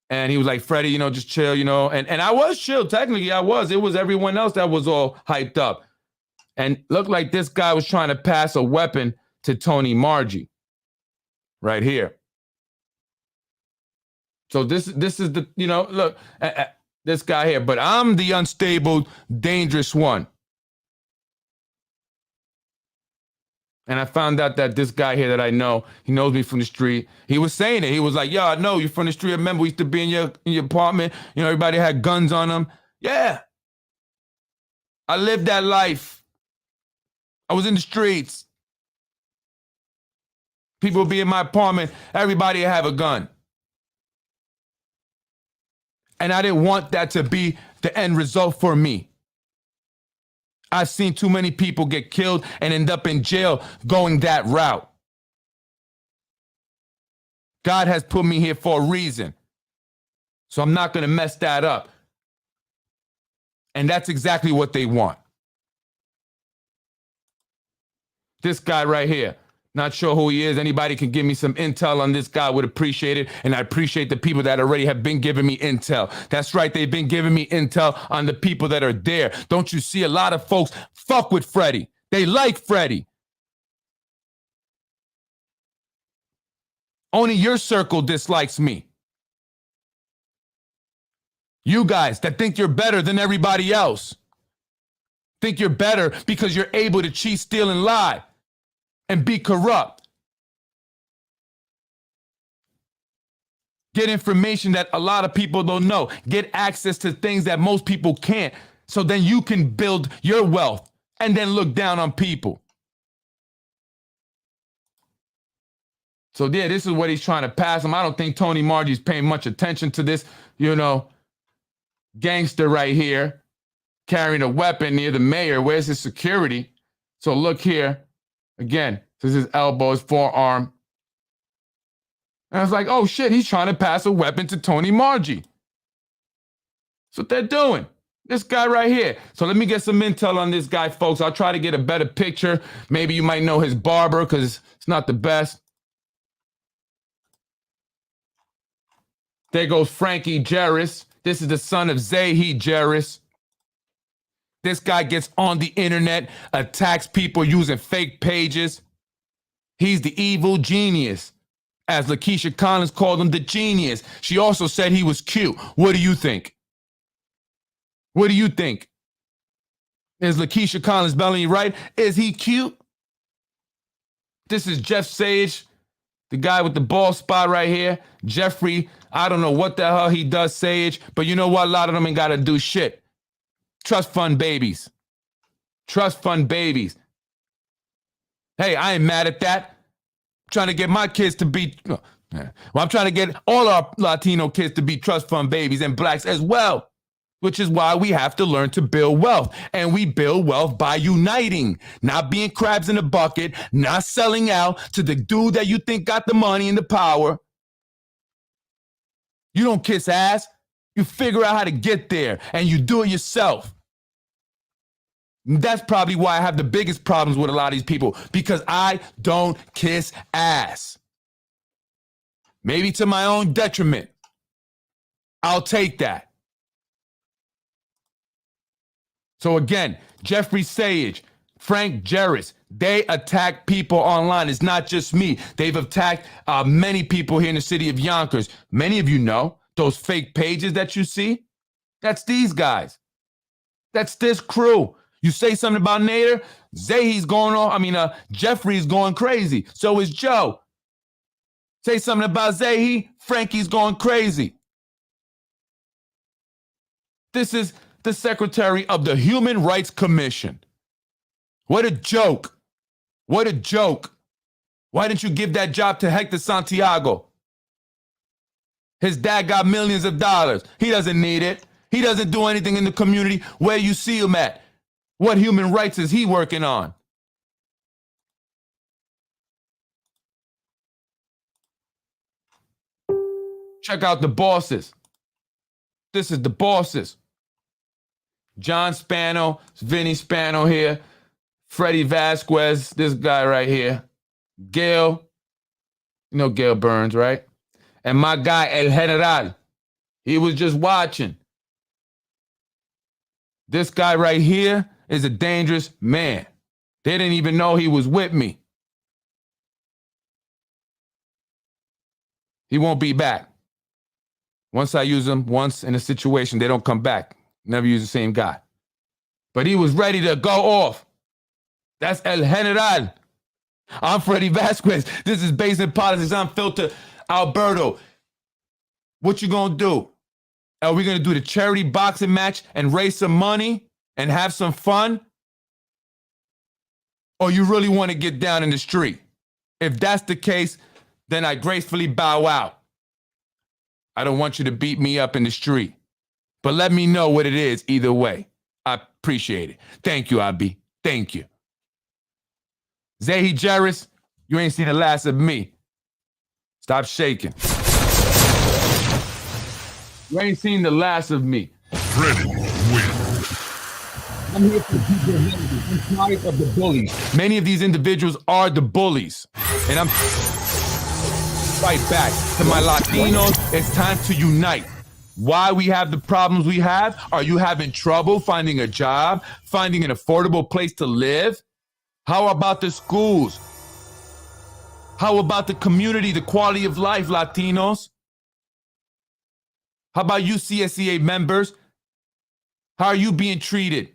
Speaker 2: And he was like, Freddie, just chill, And I was chill. Technically, I was. It was everyone else that was all hyped up. And looked like this guy was trying to pass a weapon to TonyMarji. Right here. So this is the, look, this guy here. But I'm the unstable, dangerous one. And I found out that this guy here that I know, he knows me from the street. He was saying it. He was like, yo, I know you from the street. I remember we used to be in your apartment. Everybody had guns on them. Yeah. I lived that life. I was in the streets. People would be in my apartment. Everybody would have a gun. And I didn't want that to be the end result for me. I've seen too many people get killed and end up in jail going that route. God has put me here for a reason. So I'm not going to mess that up. And that's exactly what they want. This guy right here, not sure who he is. Anybody can give me some intel on this guy, would appreciate it. And I appreciate the people that already have been giving me intel. That's right, they've been giving me intel on the people that are there. Don't you see a lot of folks fuck with Freddy? They like Freddy. Only your circle dislikes me. You guys that think you're better than everybody else. Think you're better because you're able to cheat, steal, and lie. And be corrupt. Get information that a lot of people don't know. Get access to things that most people can't. So then you can build your wealth and then look down on people. So yeah, this is what he's trying to pass him. I don't think TonyMarji's paying much attention to this, gangster right here carrying a weapon near the mayor. Where's his security? So look here. Again, this is his elbow, his forearm. And I was like, oh shit, he's trying to pass a weapon to TonyMarji. That's what they're doing. This guy right here. So let me get some intel on this guy, folks. I'll try to get a better picture. Maybe you might know his barber because it's not the best. There goes Frankie Jarris. This is the son of Zahi Jarris. This guy gets on the internet, attacks people using fake pages. He's the evil genius. As Lakeisha Collins called him, the genius. She also said he was cute. What do you think? What do you think? Is Lakeisha Collins Bellamy right? Is he cute? This is Jeff Sage, the guy with the bald spot right here. Jeffrey, I don't know what the hell he does, Sage, but you know what? A lot of them ain't got to do shit. Trust fund babies. Trust fund babies. Hey, I ain't mad at that. I'm trying to get my kids to be, I'm trying to get all our Latino kids to be trust fund babies and blacks as well, which is why we have to learn to build wealth. And we build wealth by uniting, not being crabs in a bucket, not selling out to the dude that you think got the money and the power. You don't kiss ass. You figure out how to get there, and you do it yourself. That's probably why I have the biggest problems with a lot of these people, because I don't kiss ass. Maybe to my own detriment. I'll take that. So again, Jeffrey Sage, Frank Jarris, they attack people online. It's not just me. They've attacked many people here in the city of Yonkers. Many of you know. Those fake pages that you see, that's these guys. That's this crew. You say something about Nader, Zahi's going on. Jeffrey's going crazy. So is Joe. Say something about Zahi, Frankie's going crazy. This is the secretary of the Human Rights Commission. What a joke. What a joke. Why didn't you give that job to Hector Santiago? His dad got millions of dollars. He doesn't need it. He doesn't do anything in the community. Where you see him at? What human rights is he working on? Check out the bosses. This is the bosses. John Spano, Vinny Spano here, Freddy Vasquez, this guy right here, Gail, you know Gail Burns, right? And my guy, El General, he was just watching. This guy right here is a dangerous man. They didn't even know he was with me. He won't be back. Once I use them once in a situation, they don't come back. Never use the same guy. But he was ready to go off. That's El General. I'm Freddy Vasquez. This is Based in Politics. Unfiltered Alberto. What you gonna do? Are we gonna do the charity boxing match and raise some money and have some fun? Or you really want to get down in the street? If that's the case, then I gracefully bow out. I don't want you to beat me up in the street. But let me know what it is either way. I appreciate it. Thank you, Albie. Thank you. Zehi Jerris, you ain't seen the last of me. Stop shaking. You ain't seen the last of me.
Speaker 3: Freddy wins.
Speaker 2: I'm here for the people of London. I'm tired of the bullies. Many of these individuals are the bullies. And I'm right back to my Latinos. It's time to unite. Why we have the problems we have? Are you having trouble finding a job? Finding an affordable place to live? How about the schools? How about the community, the quality of life, Latinos? How about you, CSEA members? How are you being treated?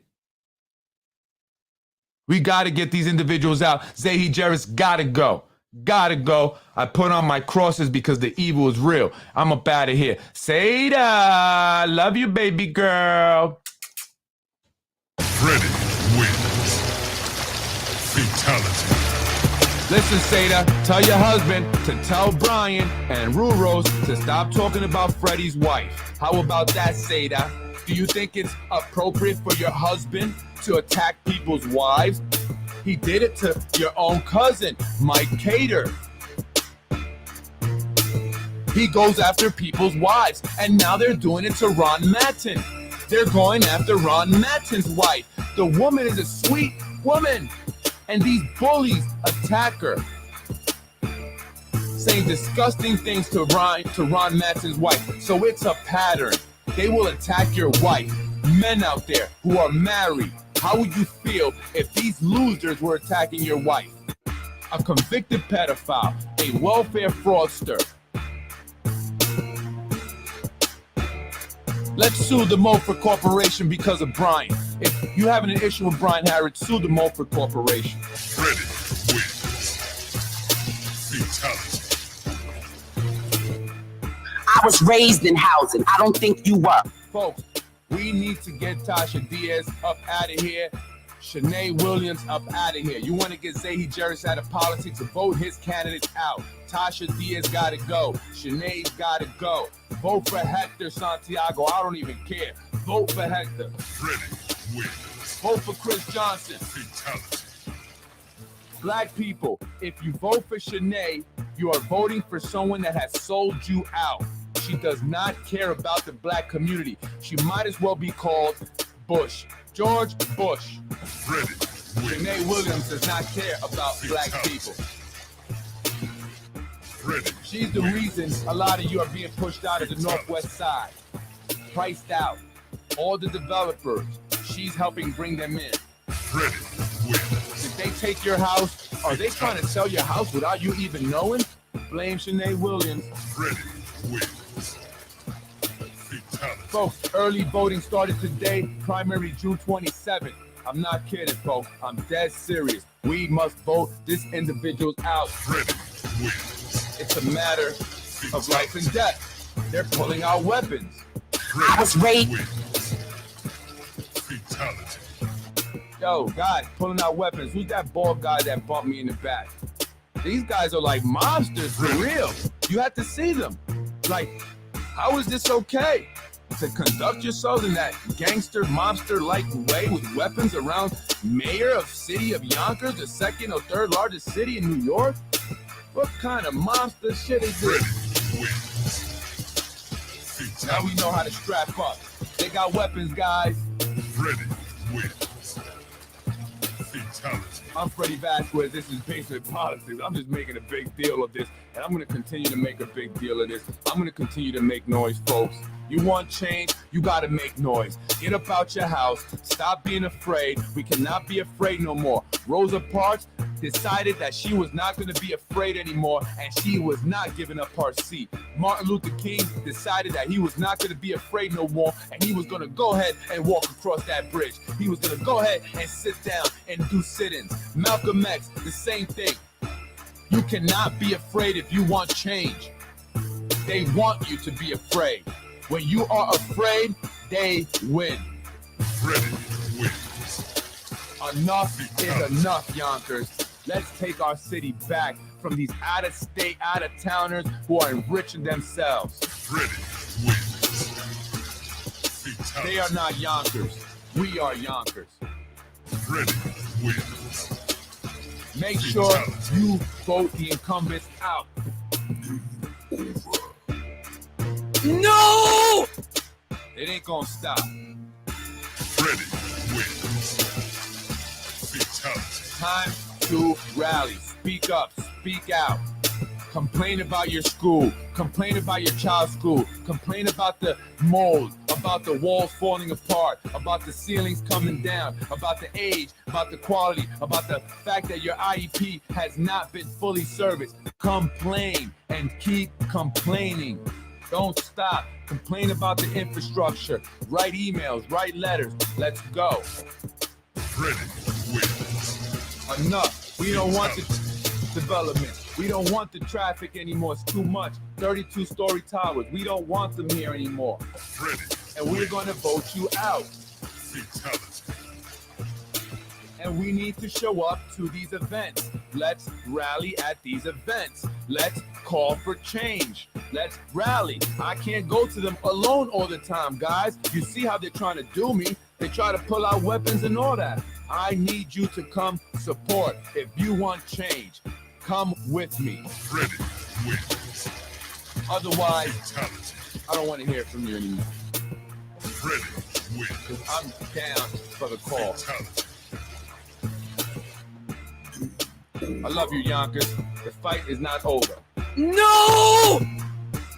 Speaker 2: We got to get these individuals out. Zehi Jerris got to go. Gotta go. I put on my crosses because the evil is real. I'm up out of here. Seda, love you, baby girl.
Speaker 3: Freddy wins. Fatality.
Speaker 2: Listen, Seda, tell your husband to tell Brian and Ruros to stop talking about Freddy's wife. How about that, Seda? Do you think it's appropriate for your husband to attack people's wives? He did it to your own cousin, Mike Cater. He goes after people's wives, and now they're doing it to Ron Matton. They're going after Ron Matton's wife. The woman is a sweet woman, and these bullies attack her, saying disgusting things to Ron Matton's wife. So it's a pattern. They will attack your wife. Men out there who are married, how would you feel if these losers were attacking your wife? A convicted pedophile, a welfare fraudster. Let's sue the Mulford Corporation because of Brian. If you having an issue with Brian Harrod, sue the Mulford Corporation.
Speaker 3: Freddy wins. Fatality.
Speaker 5: I was raised in housing. I don't think you were.
Speaker 2: Folks, we need to get Tasha Diaz up out of here. Shanae Williams up out of here. You want to get Zehi Jerris out of politics, to vote his candidates out. Tasha Diaz got to go. Shanae's got to go. Vote for Hector Santiago. I don't even care. Vote for Hector.
Speaker 3: Freddy wins.
Speaker 2: Vote for Chris Johnson.
Speaker 3: Fatality.
Speaker 2: Black people, if you vote for Shanae, you are voting for someone that has sold you out. She does not care about the black community. She might as well be called Bush. George Bush.
Speaker 3: Freddy wins.
Speaker 2: Shanae Williams does not care about black people.
Speaker 3: Freddy
Speaker 2: She's the reason a lot of you are being pushed out of the Northwest Side. Priced out. All the developers, she's helping bring them in.
Speaker 3: Freddy wins.
Speaker 2: Did they take your house? Are they trying to sell your house without you even knowing? Blame Shanae Williams.
Speaker 3: Freddy wins. Fatality.
Speaker 2: Folks, early voting started today, primary June 27th. I'm not kidding, folks. I'm dead serious. We must vote this individuals out.
Speaker 3: Freddy wins.
Speaker 2: It's a matter of life and death. They're pulling out weapons.
Speaker 3: Freddy
Speaker 5: I was raised.
Speaker 3: wins. Fatality.
Speaker 2: Yo, guys, pulling out weapons. Who's that bald guy that bumped me in the back? These guys are like monsters for real. You have to see them. Like, how is this okay? To conduct yourselves in that gangster, mobster-like way with weapons around mayor of city of Yonkers, the second or third largest city in New York? What kind of monster shit is
Speaker 3: Freddy
Speaker 2: this?
Speaker 3: wins.
Speaker 2: Now we
Speaker 3: Fatality.
Speaker 2: know how to strap up. They got weapons, guys.
Speaker 3: Freddy wins. Fatality.
Speaker 2: I'm Freddy Vasquez. This is Basic Politics. I'm just making a big deal of this, and I'm going to continue to make a big deal of this. I'm going to continue to make noise, folks. You want change? You got to make noise. Get up out your house. Stop being afraid. We cannot be afraid no more. Rosa Parks decided that she was not going to be afraid anymore, and she was not giving up her seat. Martin Luther King decided that he was not going to be afraid no more, and he was going to go ahead and walk across that bridge. He was going to go ahead and sit down and do sit-ins. Malcolm X, the same thing. You cannot be afraid if you want change. They want you to be afraid. When you are afraid, they win.
Speaker 3: Freddy wins.
Speaker 2: Enough is enough, Yonkers. Let's take our city back from these out-of-state, out-of-towners who are enriching themselves.
Speaker 3: Freddy wins. Fatality.
Speaker 2: They are not Yonkers. We are Yonkers.
Speaker 3: Freddy wins.
Speaker 2: Make sure you vote the incumbents out. No! It ain't gonna stop.
Speaker 3: Freddy wins. Fatality.
Speaker 2: Time to rally. Speak up. Speak out. Complain about your school. Complain about your child's school. Complain about the mold, about the walls falling apart, about the ceilings coming down, about the age, about the quality, about the fact that your IEP has not been fully serviced. Complain and keep complaining. Don't stop. Complain about the infrastructure. Write emails, write letters. Let's go.
Speaker 3: Freddy wins.
Speaker 2: Enough. We don't want the development. We don't want the traffic anymore. It's too much. 32-story towers. We don't want them here anymore.
Speaker 3: Freddy
Speaker 2: And we're going to vote you out.
Speaker 3: Fatality.
Speaker 2: And we need to show up to these events. Let's rally at these events. Let's call for change. Let's rally. I can't go to them alone all the time, guys. You see how they're trying to do me. They try to pull out weapons and all that. I need you to come support. If you want change, come with me.
Speaker 3: Freddy wins.
Speaker 2: Otherwise,
Speaker 3: Fatality.
Speaker 2: I don't want to hear from you anymore.
Speaker 3: Freddy wins.
Speaker 2: I'm down for the call.
Speaker 3: Fatality.
Speaker 2: I love you, Yonkers. The fight is not over.
Speaker 5: No!